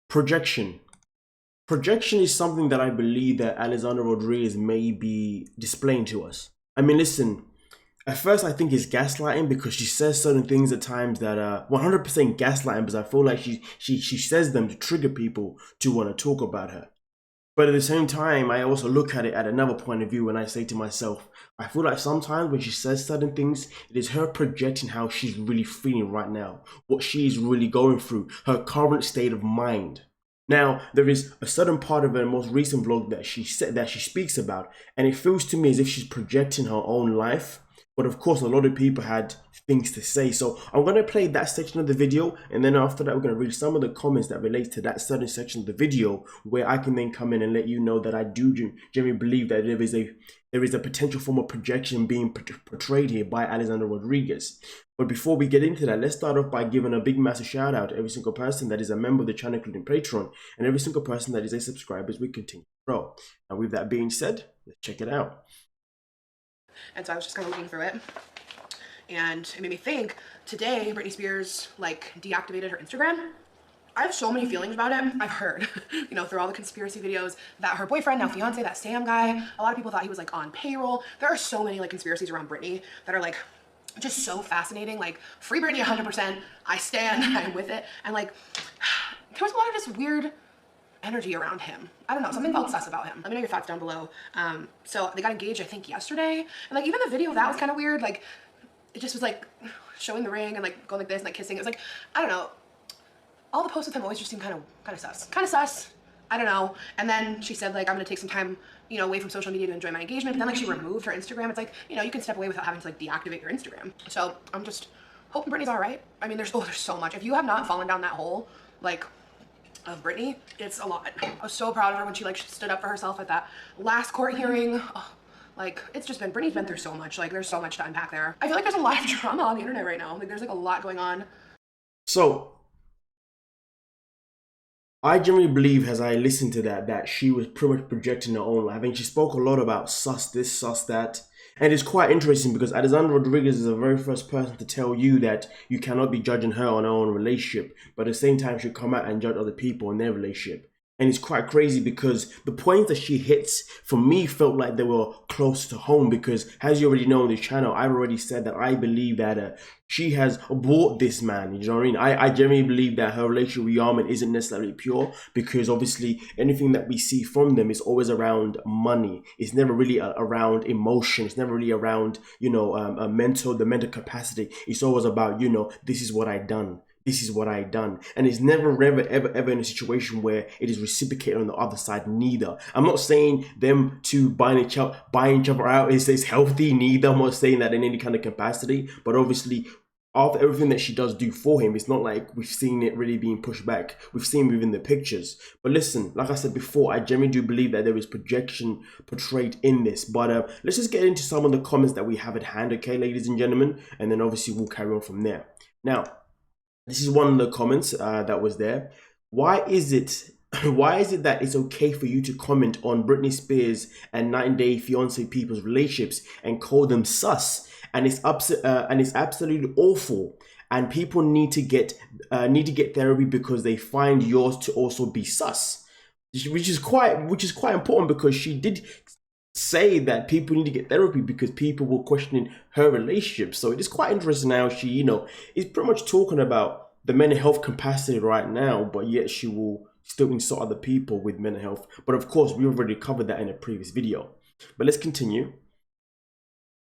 Projection. Projection is something that I believe that Alexandra Rodriguez may be displaying to us. I mean, listen, at first I think it's gaslighting because she says certain things at times that are 100% gaslighting, because I feel like she says them to trigger people to want to talk about her. But at the same time, I also look at it at another point of view and I say to myself, I feel like sometimes when she says certain things, it is her projecting how she's really feeling right now, what she's really going through, her current state of mind. Now, there is a certain part of her most recent vlog that she speaks about, and it feels to me as if she's projecting her own life. But of course, a lot of people had things to say. So I'm going to play that section of the video, and then after that, we're going to read some of the comments that relate to that certain section of the video, where I can then come in and let you know that I do genuinely believe that there is a potential form of projection being portrayed here by Alexandra Rodriguez. But before we get into that, let's start off by giving a big massive shout out to every single person that is a member of the channel, including Patreon, and every single person that is a subscriber as we continue to grow. And with that being said, let's check it out. And so I was just kind of looking through it, and it made me think, today Britney Spears like deactivated her Instagram. I have so many feelings about it. I've heard, you know, through all the conspiracy videos that her boyfriend, now fiance, that Sam guy, a lot of people thought he was like on payroll. There are so many like conspiracies around Britney that are like just so fascinating. Like, free Britney 100%, I stand, I'm with it. And like, there was a lot of just weird energy around him. I don't know, something felt sus about him. Let me know your thoughts down below. So they got engaged, I think, yesterday, and like even the video, that was kind of weird. Like, it just was like showing the ring and like going like this and like kissing. It was like, I don't know, all the posts with him always just seem kind of sus. I don't know. And then she said like, I'm gonna take some time, you know, away from social media to enjoy my engagement. But then like she removed her Instagram. It's like, you know, you can step away without having to like deactivate your Instagram. So I'm just hoping Britney's all right. I mean, there's so much. If you have not fallen down that hole, like, of Britney, it's a lot. I was so proud of her when she like stood up for herself at that last court hearing. Oh, like, it's just been, Britney's been through so much. Like, there's so much to unpack there. I feel like there's a lot of drama on the internet right now. Like, there's like a lot going on. So I genuinely believe, as I listened to that she was pretty much projecting her own life. I mean, she spoke a lot about sus this, sus that. And it's quite interesting because Alexandra Rodriguez is the very first person to tell you that you cannot be judging her on her own relationship, but at the same time she'll come out and judge other people in their relationship. And it's quite crazy because the points that she hits, for me, felt like they were close to home, because as you already know on this channel, I've already said that I believe that she has bought this man. You know what I mean? I genuinely believe that her relationship with Yarmayn isn't necessarily pure, because obviously anything that we see from them is always around money. It's never really around emotion. It's never really around, you know, the mental capacity. It's always about, you know, this is what I done. This is what I done. And it's never ever in a situation where it is reciprocated on the other side neither. I'm not saying them to buying each other out is healthy neither. I'm not saying that in any kind of capacity, but obviously after everything that she does do for him, it's not like we've seen it really being pushed back. We've seen within the pictures. But listen, like I said before, I genuinely do believe that there is projection portrayed in this. But let's just get into some of the comments that we have at hand, okay, ladies and gentlemen, and then obviously we'll carry on from there. Now, this is one of the comments that was there. Why is it that it's okay for you to comment on Britney Spears and 90-Day Fiance people's relationships and call them sus? And it's absolutely awful. And people need to get therapy because they find yours to also be sus, which is quite important, because she did say that people need to get therapy because people were questioning her relationship. So it is quite interesting how she, you know, is pretty much talking about the mental health capacity right now, but yet she will still insult other people with mental health. But of course, we already covered that in a previous video. But let's continue.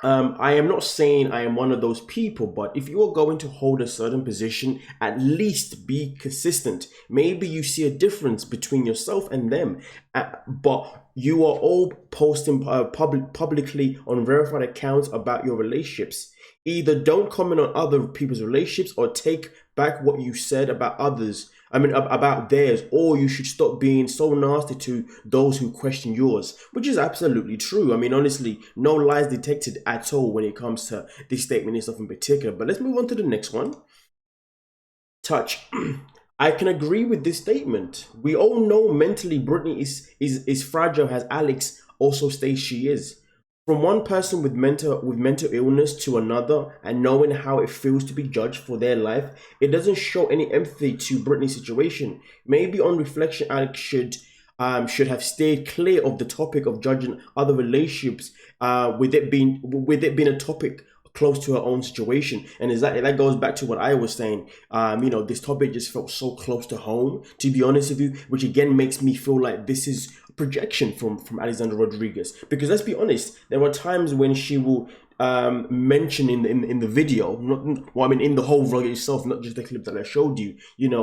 I am not saying I am one of those people, but if you are going to hold a certain position, at least be consistent. Maybe you see a difference between yourself and them, but you are all posting publicly on verified accounts about your relationships. Either don't comment on other people's relationships or take back what you said about others. I mean, about theirs, or you should stop being so nasty to those who question yours, which is absolutely true. I mean, honestly, no lies detected at all when it comes to this statement and stuff in particular. But let's move on to the next one. Touch. I can agree with this statement. We all know mentally Britney is fragile, as Alex also states she is. from one person with mental illness to another, and knowing how it feels to be judged for their life, it doesn't show any empathy to Britney's situation. Maybe on reflection, Alex should have stayed clear of the topic of judging other relationships, with it being a topic close to her own situation. And exactly that goes back to what I was saying. This topic just felt so close to home, to be honest with you, which again makes me feel like this is a projection from Alexandra Rodriguez. Because let's be honest, there were times when she will mention in the video, in the whole vlog itself, not just the clip that I showed you,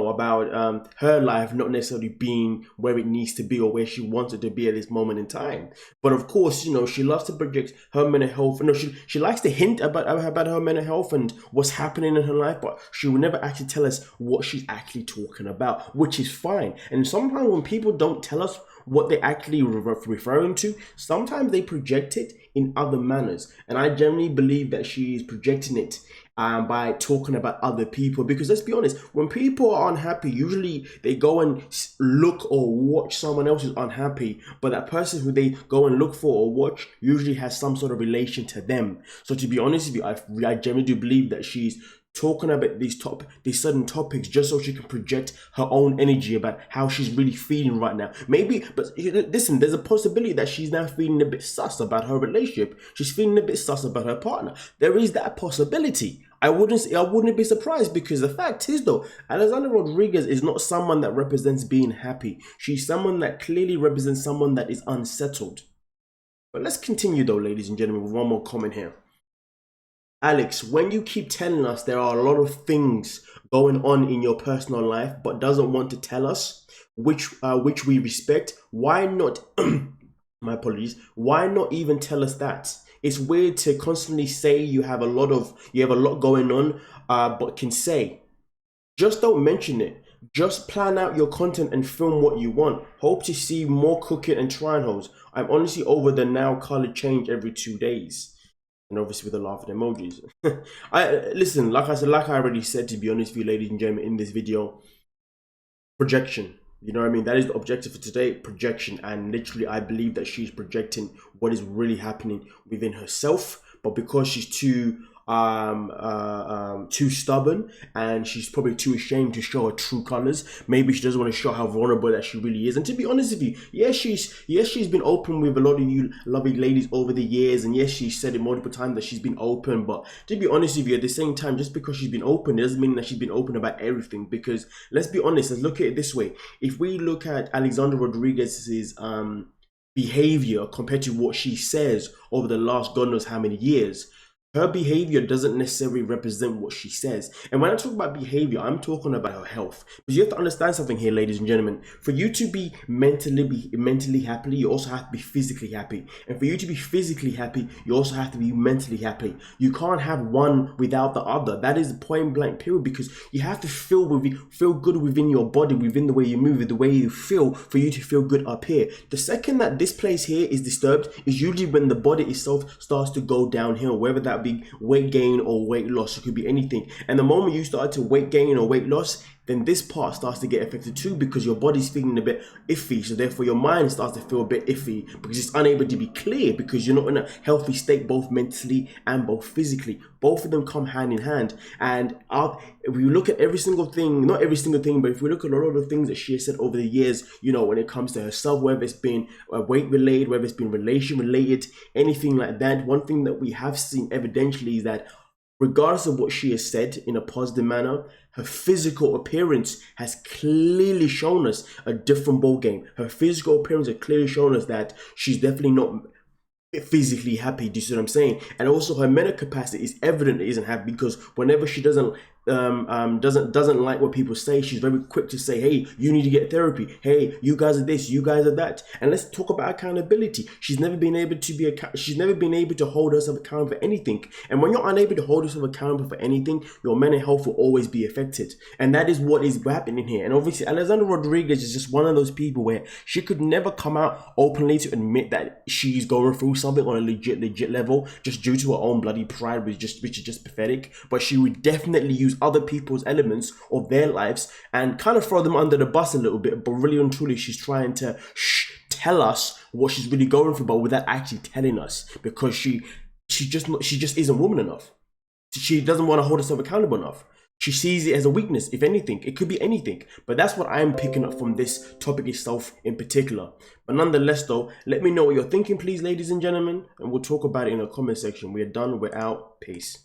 about her life not necessarily being where it needs to be or where she wants it to be at this moment in time. But of course, she loves to project her mental health. No, she likes to hint about her mental health and what's happening in her life, but she will never actually tell us what she's actually talking about, which is fine. And sometimes when people don't tell us what they're actually referring to, sometimes they project it in other manners. And I generally believe that she is projecting it by talking about other people. Because let's be honest, when people are unhappy, usually they go and look or watch someone else who's unhappy, but that person who they go and look for or watch usually has some sort of relation to them. So to be honest with you, I generally do believe that she's talking about these certain topics just so she can project her own energy about how she's really feeling right now. Maybe, but listen, there's a possibility that she's now feeling a bit sus about her relationship. She's feeling a bit sus about her partner. There is that possibility. I wouldn't be surprised, because the fact is though, Alexandra Rodriguez is not someone that represents being happy. She's someone that clearly represents someone that is unsettled. But let's continue though, ladies and gentlemen, with one more comment here. Alex, when you keep telling us there are a lot of things going on in your personal life, but doesn't want to tell us, which we respect, why not? My apologies. Why not even tell us that? It's weird to constantly say you have a lot going on, but can say, just don't mention it. Just plan out your content and film what you want. Hope to see more cooking and trying holes. I'm honestly over the now color change every 2 days. And obviously with the laughing emojis. Listen, like I already said, to be honest with you, ladies and gentlemen, in this video, projection. You know what I mean? That is the objective for today, projection. And literally, I believe that she's projecting what is really happening within herself. But because she's too stubborn, and she's probably too ashamed to show her true colors. Maybe she doesn't want to show how vulnerable that she really is. And to be honest with you, yes, she's been open with a lot of you lovely ladies over the years, and yes, she said it multiple times that she's been open. But to be honest with you, at the same time, just because she's been open, it doesn't mean that she's been open about everything. Because let's be honest, let's look at it this way. If we look at Alexandra Rodriguez's behavior compared to what she says over the last God knows how many years, her behavior doesn't necessarily represent what she says. And when I talk about behavior, I'm talking about her health. Because you have to understand something here, ladies and gentlemen. For you to be mentally happy, you also have to be physically happy. And for you to be physically happy, you also have to be mentally happy. You can't have one without the other. That is the point blank period, because you have to feel good within your body, within the way you move, the way you feel, for you to feel good up here. The second that this place here is disturbed is usually when the body itself starts to go downhill, whether that be weight gain or weight loss. It could be anything. And the moment you start to weight gain or weight loss, then this part starts to get affected too, because your body's feeling a bit iffy. So therefore your mind starts to feel a bit iffy, because it's unable to be clear, because you're not in a healthy state, both mentally and both physically. Both of them come hand in hand. And if we look at every single thing, not every single thing, but if we look at a lot of the things that she has said over the years, when it comes to herself, whether it's been weight related, whether it's been relation related, anything like that, one thing that we have seen evidentially is that regardless of what she has said in a positive manner, her physical appearance has clearly shown us a different ball game. Her physical appearance has clearly shown us that she's definitely not physically happy. Do you see what I'm saying? And also her mental capacity is evident it isn't happy, because whenever she doesn't like what people say, she's very quick to say, hey, you need to get therapy, hey, you guys are this, you guys are that. And let's talk about accountability. She's never been able to hold herself accountable for anything. And when you're unable to hold yourself accountable for anything, your mental health will always be affected. And that is what is happening here. And obviously Alexandra Rodriguez is just one of those people where she could never come out openly to admit that she's going through something on a legit level, just due to her own bloody pride, which is just pathetic. But she would definitely use other people's elements of their lives and kind of throw them under the bus a little bit. But really and truly, she's trying to tell us what she's really going through, but without actually telling us, because she just isn't woman enough. She doesn't want to hold herself accountable enough. She sees it as a weakness, if anything. It could be anything. But that's what I'm picking up from this topic itself in particular. But nonetheless, though, let me know what you're thinking, please, ladies and gentlemen. And we'll talk about it in the comment section. We're done. We're out. Peace.